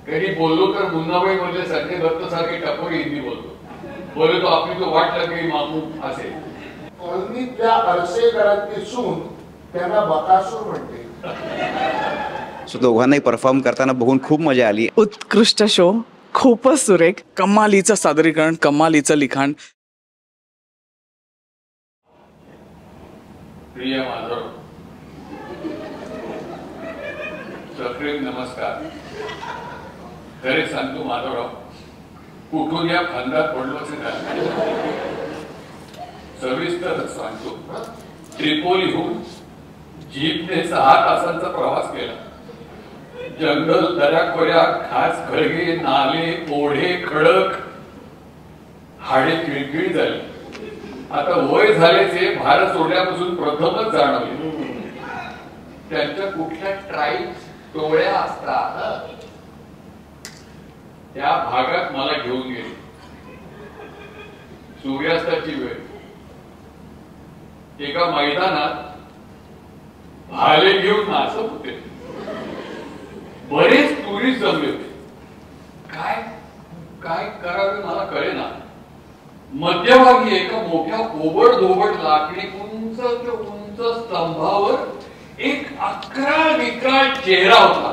कधी बोललो तर मुन्नाबाई मधले संजय दत्त सारखे टपोरी हिंदी बोलतो. बोले तो आपली तो वाट लागली मामू असे. कॉलनीतल्या अरसे घरातली सून त्यांना बकासूर म्हणते. सो दोघांनाही परफॉर्म करताना बघून खूप मजा आली. उत्कृष्ट शो, खूपच सुरेख, कमालीचं सादरीकरण, कमालीचं लिखाण. प्रिय माधव, सप्रेम नमस्कार. खरे सांगतो माधवराव, कुठून या खांदात पडलो असे सविस्तर सांगतो. त्रिपोलीहून जीपने 6 तासांचा प्रवास केला. जंगल, दऱ्याखोऱ्या, खास खळगे, नाले, ओढे, खडक, हाडे किळकिळ झाली. आता वय झाल्याचे भारत सोडल्यापासून प्रथमच जाणवले. त्यांच्या कुठल्या ट्राईब्स, टोळ्या असतात त्या भागात मला घेऊन गेले. सूर्यास्ताची वेळ. एका मैदानात भाले घेऊन नाचत होते. बरेच टुरिस्ट जमले होते. काय काय करावे मला कळेना. मध्यभागी एका मोठ्या ओबड धोबड लाकडी उंच ते उंच स्तंभावर एक अकरा विकराळ चेहरा होता.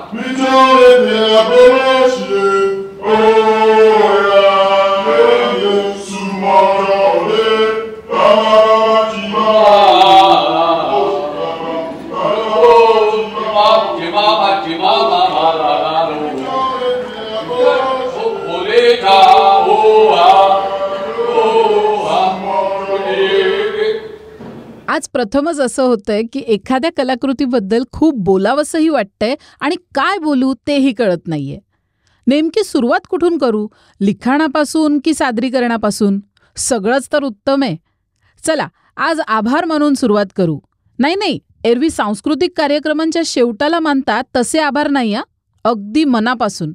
आज प्रथमच असं होतंय की एखाद्या कलाकृतीबद्दल खूप बोलावंसंही वाटतंय आणि काय बोलू तेही कळत नाहीये. नेमकी सुरुवात कुठून करू? लिखाणापासून की सादरीकरणापासून? सगळंच तर उत्तम आहे. चला आज आभार मानून सुरुवात करू. नाही, एरवी सांस्कृतिक कार्यक्रमांच्या शेवटाला मानतात तसे आभार नाही हा, अगदी मनापासून.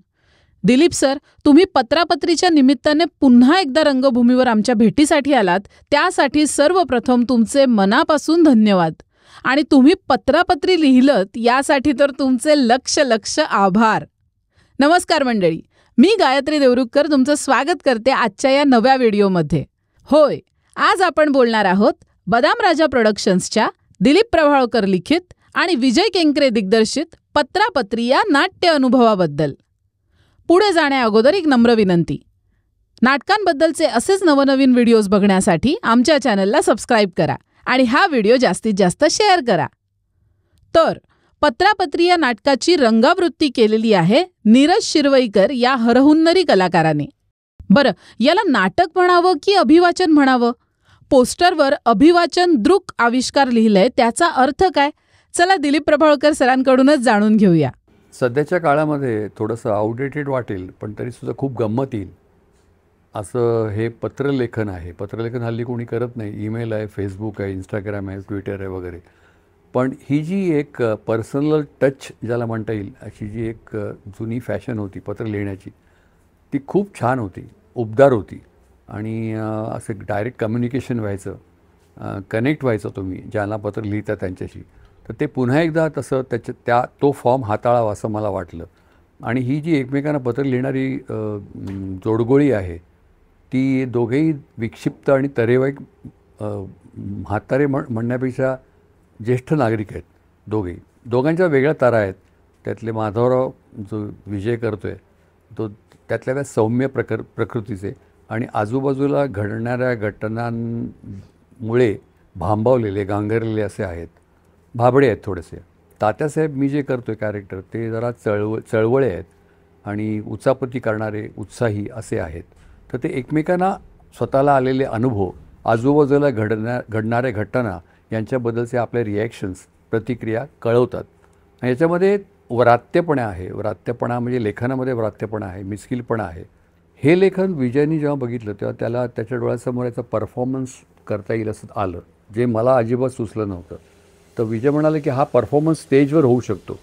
दिलीप सर, तुम्ही पत्रापत्रीच्या निमित्ताने पुन्हा एकदा रंगभूमीवर आमच्या भेटीसाठी आलात, त्यासाठी सर्वप्रथम तुमचे मनापासून धन्यवाद. आणि तुम्ही पत्रापत्री लिहिलत यासाठी तर तुमचे लक्ष आभार. नमस्कार मंडळी, मी गायत्री देवरुखकर तुमचं स्वागत करते आजच्या या नव्या व्हिडिओमध्ये. होय, आज आपण बोलणार आहोत बदाम राजा प्रोडक्शन्सच्या दिलीप प्रभावळकर लिखित आणि विजय केंकरे दिग्दर्शित पत्रापत्री या नाट्य अनुभवाबद्दल. पुढे जाण्या अगोदर एक नम्र विनंती. नाटकांबद्दलचे असेच नवनवीन व्हिडिओज बघण्यासाठी आमच्या चॅनलला सबस्क्राईब करा आणि हा व्हिडिओ जास्तीत जास्त शेअर करा. तर पत्रापत्री या नाटकाची रंगावृत्ती केलेली आहे नीरज शिरवईकर या हरहुन्नरी कलाकाराने. बरं, याला नाटक म्हणावं की अभिवाचन म्हणावं? पोस्टरवर अभिवाचन दृक आविष्कार लिहिलंय, त्याचा अर्थ काय? चला दिलीप प्रभावळकर सरांकडूनच जाणून घेऊया. सध्याच्या काळामध्ये थोडंसं आउटडेटेड वाटेल, पण तरीसुद्धा खूप गंमत येईल असं हे पत्रलेखन आहे. पत्रलेखन हल्ली कोणी करत नाही. ईमेल आहे, फेसबुक आहे, इंस्टाग्राम आहे, ट्विटर आहे वगैरे. पण ही जी एक पर्सनल टच ज्याला म्हणता येईल अशी जी एक जुनी फॅशन होती पत्र लिहिण्याची, ती खूप छान होती, उबदार होती. आणि असं डायरेक्ट कम्युनिकेशन व्हायचं, कनेक्ट व्हायचं तुम्ही ज्यांना पत्र लिहिता त्यांच्याशी. तर ते पुन्हा एकदा तसं तो फॉर्म हाताळावा असं मला वाटलं. आणि ही जी एकमेकांना पत्र लिहिणारी जोडगोळी आहे ती दोघेही विक्षिप्त आणि तरेवाईक म्हातारे म्हणण्यापेक्षा ज्येष्ठ नागरिक आहेत दोघेही. दोघांच्या वेगळ्या तारा आहेत. त्यातले माधवराव जो विजय करतो आहे तो त्यातल्या सौम्य प्रकृतीचे आणि आजूबाजूला घडणाऱ्या घटनांमुळे भांबावलेले गांगरलेले असे आहेत, भाबडे आहेत थोडेसे. तात्यासाहेब मी जे करतो आहे कॅरेक्टर ते जरा चळवळे आहेत आणि उचापती करणारे उत्साही असे आहेत. तर ते एकमेकांना स्वतःला आलेले अनुभव, आजूबाजूला घडणाऱ्या घटना यांच्याबद्दलचे आपले रिॲक्शन्स, प्रतिक्रिया कळवतात. आणि याच्यामध्ये व्रात्यपणा आहे. व्रात्यपणा म्हणजे लेखनामध्ये व्रात्यपणा आहे, मिस्किलपणा आहे. हे लेखन विजयनी जेव्हा बघितलं तेव्हा त्याला त्याच्या डोळ्यासमोर याचा परफॉर्मन्स करता येईल असं आलं, जे मला अजिबात सुचलं नव्हतं. तर विजय म्हणाले की हा परफॉर्मन्स स्टेजवर होऊ शकतो.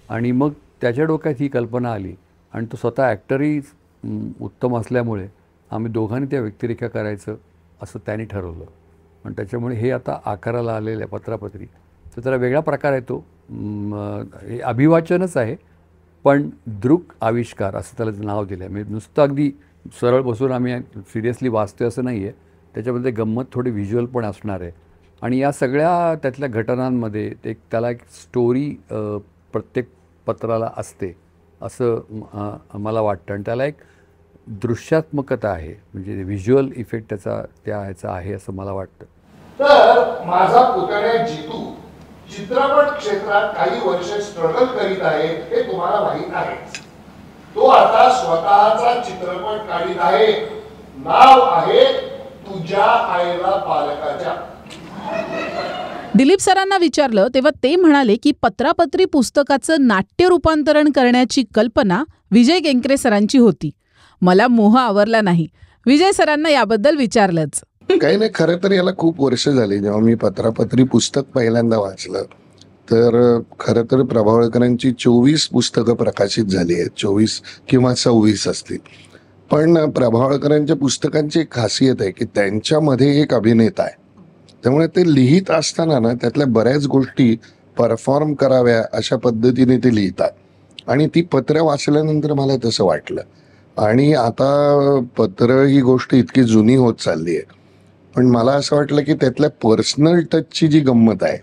आणि मग त्याच्या डोक्यात ही कल्पना आली आणि तो स्वतः ॲक्टरही उत्तम असल्यामुळे आम्ही दोघांनी त्या व्यक्तिरेखा करायचं असं त्यांनी ठरवलं. आणि त्याच्यामुळे हे आता आकाराला आलेलं आहे पत्रापत्री. तर त्याला वेगळा प्रकार आहे तो. हे अभिवाचनच आहे पण दृक आविष्कार असं त्याला नाव दिलं आहे. म्हणजे नुसतं अगदी सरळ बसून आम्ही सिरियसली वाचतोय असं नाही आहे, त्याच्यामध्ये गंमत थोडी व्हिज्युअल पण असणार आहे. आणि या सगळ्या त्यातल्या घटनांमध्ये त्याला एक स्टोरी प्रत्येक पत्राला असते असं मला वाटतं. आणि त्याला एक दृश्यात्मकता आहे, म्हणजे व्हिज्युअल इफेक्ट ह्याचा आहे असं मला वाटतं. तर माझा पुतण्या जितू चित्रपट क्षेत्रात काही वर्ष स्ट्रगल करीत आहे हे तुम्हाला माहीत आहे. तो आता स्वतःचा चित्रपट काढीत आहे. नाव आहे तुझ्या आईला पालकाच्या. दिलीप सरांना विचारलं तेव्हा ते म्हणाले की पत्रापत्री पुस्तकाचं नाट्य रूपांतरण करण्याची कल्पना विजय केंकरे सरांची होती. मला मोह आवरला नाही. विजय सरांना याबद्दल विचारलंच. काही नाही, खरं तर याला खूप वर्ष झाली. जेव्हा मी पत्रापत्री पुस्तक पहिल्यांदा वाचलं तर खरं तर प्रभावळकरांची 24 पुस्तकं प्रकाशित झाली आहेत, 24 किंवा 26 असतील. पण प्रभावळकरांच्या पुस्तकांची एक खासियत आहे की त्यांच्यामध्ये एक अभिनेता आहे, त्यामुळे ते लिहित असताना ना त्यातल्या बऱ्याच गोष्टी परफॉर्म कराव्या अशा पद्धतीने ते लिहितात. आणि ती पत्र वाचल्यानंतर मला तसं वाटलं. आणि आता पत्र ही गोष्ट इतकी जुनी होत चालली आहे, पण मला असं वाटलं की त्यातल्या पर्सनल टचची जी गंमत आहे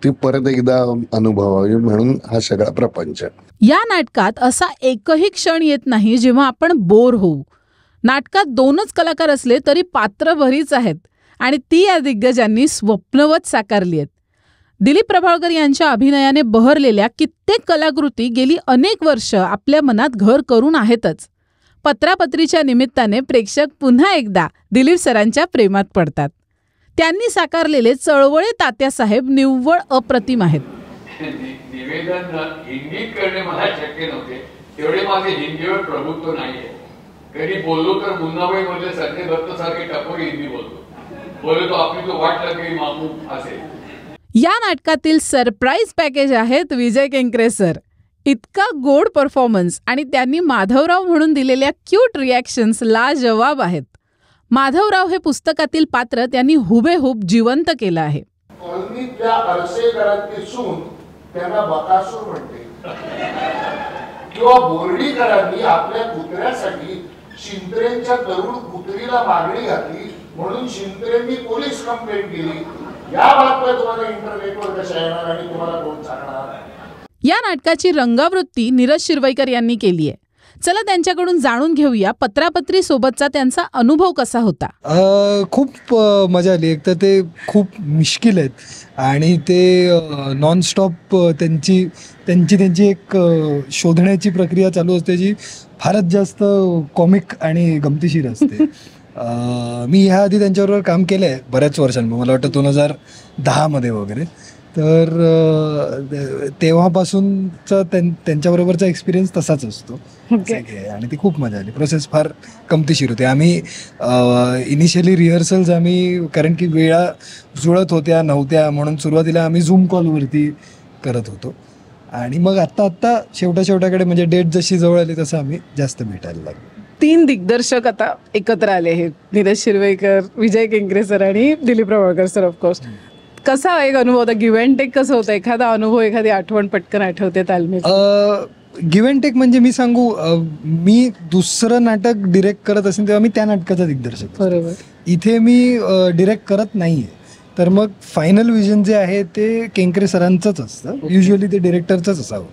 ती परत एकदा अनुभवावी म्हणून हा सगळा प्रपंच. या नाटकात असा एकही क्षण येत नाही जेव्हा आपण बोर होऊ. नाटकात 2च कलाकार असले तरी पात्र बरीच आहेत आणि ती या दिग्गजांनी स्वप्नवत साकारली आहेत. दिलीप प्रभावळकर यांच्या अभिनयाने बहरलेल्या कित्येक कलाकृती गेली अनेक वर्ष आपल्या मनात घर करून आहेतच. पत्रापत्रीच्या निमित्ताने प्रेक्षक पुन्हा एकदा दिलीप सरांच्या प्रेमात पडतात. त्यांनी साकारलेले चळवळे तात्यासाहेब निव्वळ अप्रतिम आहेत. निवेदन हिंदीत करणे मला शक्य नव्हते, तेवढे माझे हिंदीवर प्रभुत्व नाहीये. कधी बोललो तर मुन्नाबाई मधले संजय दत्त सारखे टपोरी हिंदी बोलतो आपली तो वाट लागली मामू असेल. या नाटकातील सरप्राईज पॅकेज आहेत विजय केंकरे सर. इतका गोड परफॉर्मन्स आणि त्यांनी माधवराव म्हणून दिलेल्या क्यूट रिॲक्शन्स लाजवाब आहेत. माधवराव हे पुस्तकातील पात्र त्यांनी हुबेहूब जिवंत केलं आहे. कॉलनीतल्या अरसेकरांची सून त्यांना बकासूर म्हणते, किंवा बोर्डीकरांनी आपल्या कुत्र्यासाठी शिंत्रेंच्या तरुण कुत्रीला मागणी घातली म्हणून शिंत्रेंनी पोलीस कंप्लेंट केली. या बातम्या तुम्हाला इंटरनेटवर कशा येणार आणि तुम्हाला कोण सांगणार? या नाटकाची रंगावृत्ती नीरज शिरवईकर यांनी केली आहे. चला त्यांच्याकडून जाणून घेऊया पत्रापत्री सोबतचा त्यांचा अनुभव कसा होता. खूप मजा आली. एक तर ते खूप मिश्किल आहेत आणि ते नॉनस्टॉप त्यांची एक शोधण्याची प्रक्रिया चालू असते जी फारच जास्त कॉमिक आणि गमतीशीर असते. मी ह्या आधी त्यांच्याबरोबर काम केलं आहे बऱ्याच वर्षांमध्ये, मला वाटतं 2010 वगैरे. तर तेव्हापासूनचा त्यांच्याबरोबरचा एक्सपिरियन्स तसाच असतो आणि ती खूप मजा आली. प्रोसेस फार गमतीशीर होती. आम्ही इनिशियली रिहर्सल्स कारण की वेळा जुळत होत्या नव्हत्या म्हणून सुरुवातीला आम्ही झूम कॉलवरती करत होतो आणि मग आत्ता शेवटाकडे म्हणजे डेट जशी जवळ आली तसं आम्ही जास्त भेटायला लागलो. 3 दिग्दर्शक आता एकत्र आले आहेत, नीरज शिरवईकर, विजय केंकरे सर आणि दिलीप प्रभावळकर सर. ऑफकोर्स कसा एक अनुभव होता? गिव्ह अँड टेक कसं होतं? एखादा अनुभव, एखादी आठवण पटकन आठवते तालमी? गिव्ह अँड टेक म्हणजे मी सांगू, मी दुसरं नाटक डिरेक्ट करत असेल तेव्हा मी त्या नाटकाचा दिग्दर्शक. बरोबर. इथे मी डिरेक्ट करत नाहीये, तर मग फायनल विजन जे आहे ते केंकरे सरांचंच असतं. युजली ते डिरेक्टरचंच असावं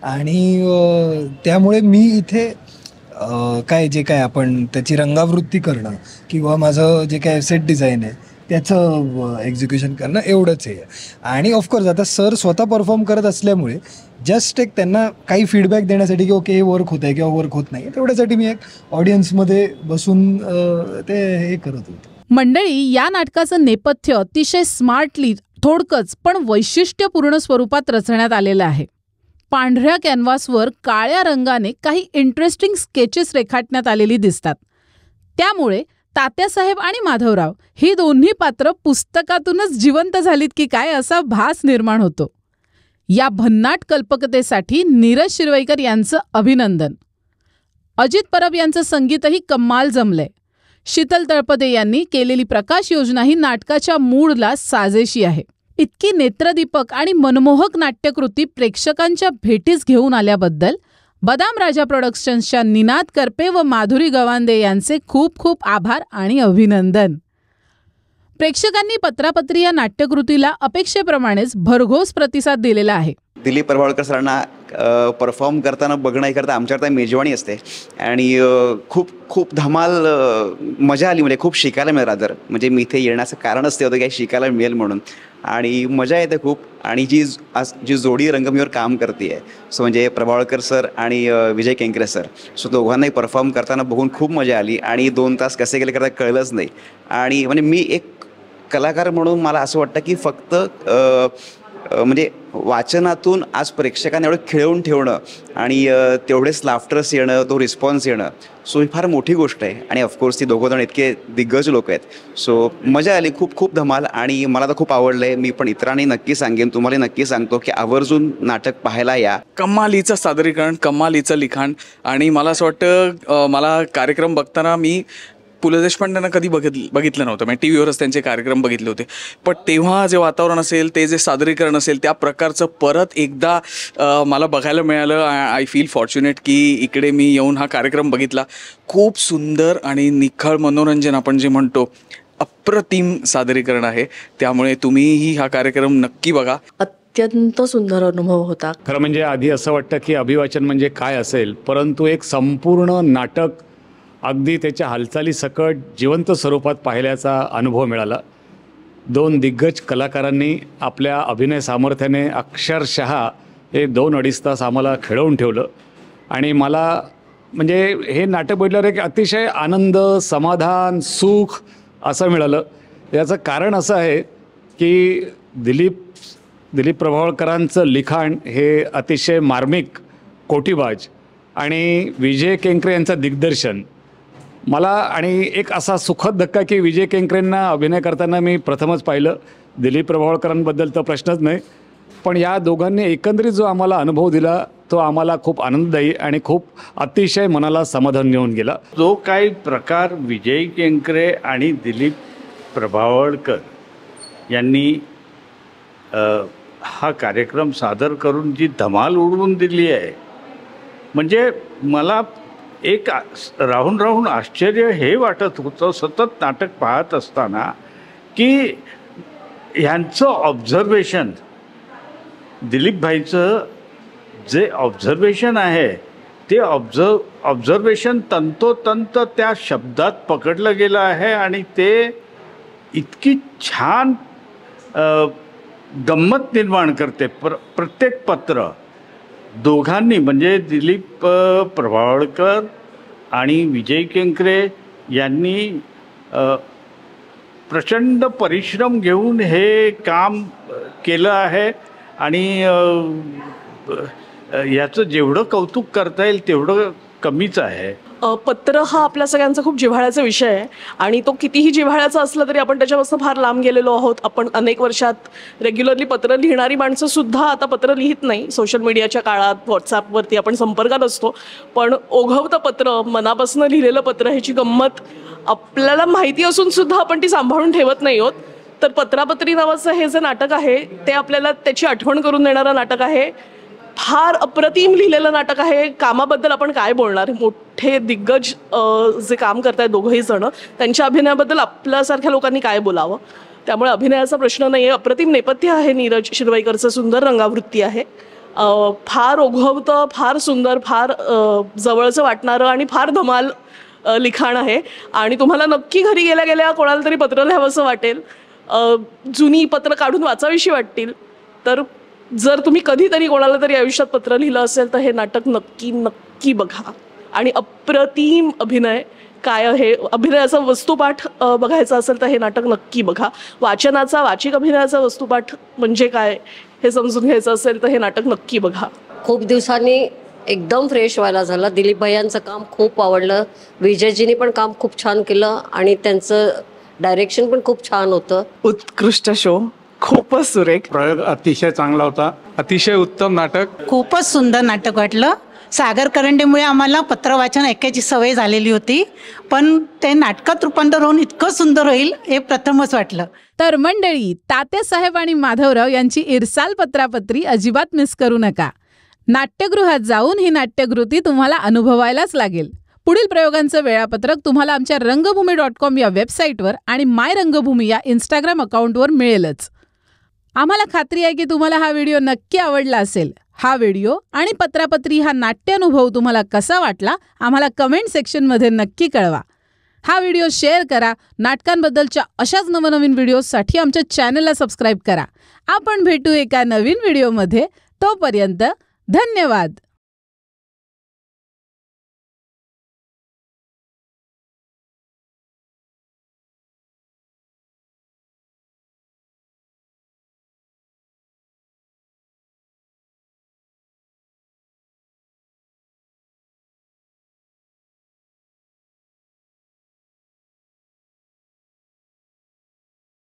आणि त्यामुळे मी इथे जे काय आपण त्याची रंगावृत्ती करणं किंवा माझं जे काय सेट डिझाईन आहे त्याचं एक्झिक्युशन करणं एवढंच आहे. आणि ऑफकोर्स आता सर स्वतः परफॉर्म करत असल्यामुळे जस्ट एक त्यांना काही फीडबॅक देण्यासाठी की ओके हे वर्क होत आहे किंवा वर्क होत नाही, तेवढ्यासाठी मी एक ऑडियन्समध्ये बसून ते हे करत होतो. मंडळी, या नाटकाचं नेपथ्य अतिशय स्मार्टली, थोडकंच पण वैशिष्ट्यपूर्ण स्वरूपात रचण्यात आलेलं आहे. पांढऱ्या कॅनव्हासवर काळ्या रंगाने काही इंटरेस्टिंग स्केचेस रेखाटण्यात आलेली दिसतात. त्यामुळे तात्यासाहेब आणि माधवराव ही दोन्ही पात्र पुस्तकातूनच जिवंत झालीत की काय असा भास निर्माण होतो. या भन्नाट कल्पकतेसाठी नीरज शिरवईकर यांचं अभिनंदन. अजित परब यांचं संगीतही कमाल जमलंय. शीतल तळपदे यांनी केलेली प्रकाश योजना ही नाटकाच्या मूडला साजेशी आहे. इतकी नेत्रदीपक आणि मनमोहक नाट्यकृती प्रेक्षकांच्या भेटीस घेऊन आल्याबद्दल बदाम राजा प्रोडक्शन्सच्या निनाद करपे व माधुरी गवांदे यांचे खूप खूप आभार आणि अभिनंदन. प्रेक्षकांनी पत्रापत्री या नाट्यकृतीला अपेक्षेप्रमाणेच भरघोस प्रतिसाद दिलेला आहे. दिलीप प्रभावळकर सरांना परफॉर्म करताना बघणं एखादा आमच्याकडे मेजवानी असते आणि खूप खूप धमाल मजा आली. म्हणजे खूप शिकायला मिळालं. रादर म्हणजे मी इथे येण्याचं कारणच ते होतं की शिकायला मिळेल म्हणून, आणि मजा येते खूप. आणि जी जोडी रंगभूमीवर काम करते आहे, सो म्हणजे प्रभावळकर सर आणि विजय केंकरे सर, सो दोघांनाही परफॉर्म करताना बघून खूप मजा आली. आणि 2 तास कसे गेले करता कळलंच नाही. आणि म्हणजे मी एक कलाकार म्हणून मला असं वाटतं की फक्त म्हणजे वाचनातून आज प्रेक्षकांना एवढं खिळवून ठेवणं आणि तेवढेच लाफ्टर्स येणं, तो रिस्पॉन्स येणं, सो ही फार मोठी गोष्ट आहे. आणि ऑफकोर्स ती दोघंजण इतके दिग्गज लोक आहेत. सो मजा आली, खूप खूप धमाल. आणि मला तर खूप आवडलं आहे. मी पण इतरांनी नक्की सांगेन, तुम्हाला नक्की सांगतो की आवर्जून नाटक पाहायला या. कमालीचं सादरीकरण, कमालीचं लिखाण. आणि मला असं वाटतं मला कार्यक्रम बघताना मी पु ल देशपांडेंना कधी बघितलं नव्हतं. म्हणजे टी व्हीवरच त्यांचे कार्यक्रम बघितले होते, पण तेव्हा जे वातावरण असेल, ते जे सादरीकरण असेल, त्या प्रकारचं परत एकदा मला बघायला मिळालं. आय फील फॉर्च्युनेट की इकडे मी येऊन हा कार्यक्रम बघितला. खूप सुंदर आणि निखळ मनोरंजन आपण जे म्हणतो, अप्रतिम सादरीकरण आहे. त्यामुळे तुम्हीही हा कार्यक्रम नक्की बघा. अत्यंत सुंदर अनुभव होता. खरं म्हणजे आधी असं वाटतं की अभिवाचन म्हणजे काय असेल, परंतु एक संपूर्ण नाटक अगदी त्याच्या हालचाली सकट जिवंत स्वरूपात पाहिल्याचा अनुभव मिळाला. 2 दिग्गज कलाकारांनी आपल्या अभिनय सामर्थ्याने अक्षरशः हे 2-2.5 तास आम्हाला खेळवून ठेवलं. आणि मला म्हणजे हे नाटक बघितल्यावर एक अतिशय आनंद, समाधान, सुख असं मिळालं. याचं कारण असं आहे की दिलीप प्रभावळकरांचं लिखाण हे अतिशय मार्मिक, कोटीबाज, आणि विजय केंकरे यांचं दिग्दर्शन मला, आणि एक असा सुखद धक्का की विजय केंकरेंना अभिनय करताना मी प्रथमच पाहिलं. दिलीप प्रभावळकरांबद्दल तर प्रश्नच नाही, पण या दोघांनी एकंदरीत जो आम्हाला अनुभव दिला तो आम्हाला खूप आनंददायी आणि खूप अतिशय मनाला समाधान देऊन गेला. जो काही प्रकार विजय केंकरे आणि दिलीप प्रभावळकर यांनी हा कार्यक्रम सादर करून जी धमाल उडवून दिली आहे, म्हणजे मला एक राहून आश्चर्य हे वाटत होतं सतत नाटक पाहत असताना की ह्यांचं ऑब्झर्वेशन, दिलीप भाईचं जे ऑब्झर्वेशन आहे ते ऑब्झर्वेशन तंतोतंत त्या शब्दात पकडलं गेलं आहे. आणि ते इतकी छान गंमत निर्माण करते. प्रत्येक पत्र दोघांनी म्हणजे दिलीप प्रभावळकर आणि विजय केंकरे यांनी प्रचंड परिश्रम घेऊन हे काम केलं आहे. आणि याचं जेवढं कौतुक करता येईल तेवढं कमीच आहे. पत्र हा आपल्या सगळ्यांचा खूप जिव्हाळ्याचा विषय आहे. आणि तो कितीही जिव्हाळ्याचा असला तरी आपण त्याच्यापासून फार लांब गेलेलो आहोत. आपण अनेक वर्षात रेग्युलरली पत्र लिहिणारी माणसं सुद्धा आता पत्र लिहित नाही. सोशल मीडियाच्या काळात व्हॉट्सॲपवरती आपण संपर्कात असतो, पण ओघवतं पत्र, मनापासून लिहिलेलं पत्र, ह्याची गंमत आपल्याला माहिती असून सुद्धा आपण ती सांभाळून ठेवत नाही आहोत. तर पत्रापत्री नावाचं हे जे नाटक आहे ते आपल्याला त्याची आठवण करून देणारं नाटक आहे. फार अप्रतिम लिहिलेलं नाटक आहे. कामाबद्दल आपण काय बोलणार, मोठे दिग्गज जे काम करतायत दोघंही जण, त्यांच्या अभिनयाबद्दल आपल्यासारख्या लोकांनी काय बोलावं. त्यामुळे अभिनयाचा प्रश्न नाही आहे. अप्रतिम नेपथ्य आहे नीरज शिरवाईकरचं, सुंदर रंगावृत्ती आहे, फार ओघवतं, फार सुंदर, फार जवळचं वाटणारं आणि फार धमाल लिखाण आहे. आणि तुम्हाला नक्की घरी गेल्या गेल्या कोणाला तरी पत्र लिहावंसं वाटेल, जुनी पत्र काढून वाचावीशी वाटतील. तर जर तुम्ही कधीतरी कोणाला तरी आयुष्यात पत्र लिहिलं असेल तर हे नाटक नक्की नक्की बघा. आणि अप्रतिम अभिनय काय आहे, अभिनयाचा वस्तुपाठ बघायचा असेल तर हे नाटक नक्की बघा. वाचनाचा, वाचिक अभिनयाचा वस्तुपाठ म्हणजे काय हे समजून घ्यायचं असेल तर हे नाटक नक्की बघा. खूप दिवसांनी एकदम फ्रेश व्हायला झालं. दिलीप भैयांचं काम खूप आवडलं. विजयजींनी पण काम खूप छान केलं आणि त्यांचं डायरेक्शन पण खूप छान होतं. उत्कृष्ट शो, खूपच सुरेख प्रयोग अतिशय चांगला होता. अतिशय उत्तम नाटक, खूपच सुंदर नाटक वाटलं. सागर करंडेमुळे आम्हाला पत्र वाचन ऐकायची सवय झालेली होती, पण ते नाटकात रूपांतर होऊन इतकं सुंदर होईल हे प्रथमच वाटलं. तर मंडळी, तात्यासाहेब आणि माधवराव यांची इरसाल पत्रापत्री अजिबात मिस करू नका. नाट्यगृहात जाऊन ही नाट्यकृती तुम्हाला अनुभवायलाच लागेल. पुढील प्रयोगांचं वेळापत्रक तुम्हाला आमच्या रंगभूमी.com या वेबसाईटवर आणि माय रंगभूमी या इंस्टाग्राम अकाउंटवर मिळेलच. आम्हाला खात्री आहे की तुम्हाला हा व्हिडिओ नक्की आवडला असेल. हा व्हिडिओ आणि पत्रापत्री हा नाट्यानुभव तुम्हाला कसा वाटला आम्हाला कमेंट सेक्शनमध्ये नक्की कळवा. हा व्हिडिओ शेअर करा. नाटकांबद्दलच्या अशाच नवनवीन व्हिडिओसाठी आमच्या चॅनलला सबस्क्राईब करा. आपण भेटू एका नवीन व्हिडिओमध्ये. तोपर्यंत धन्यवाद.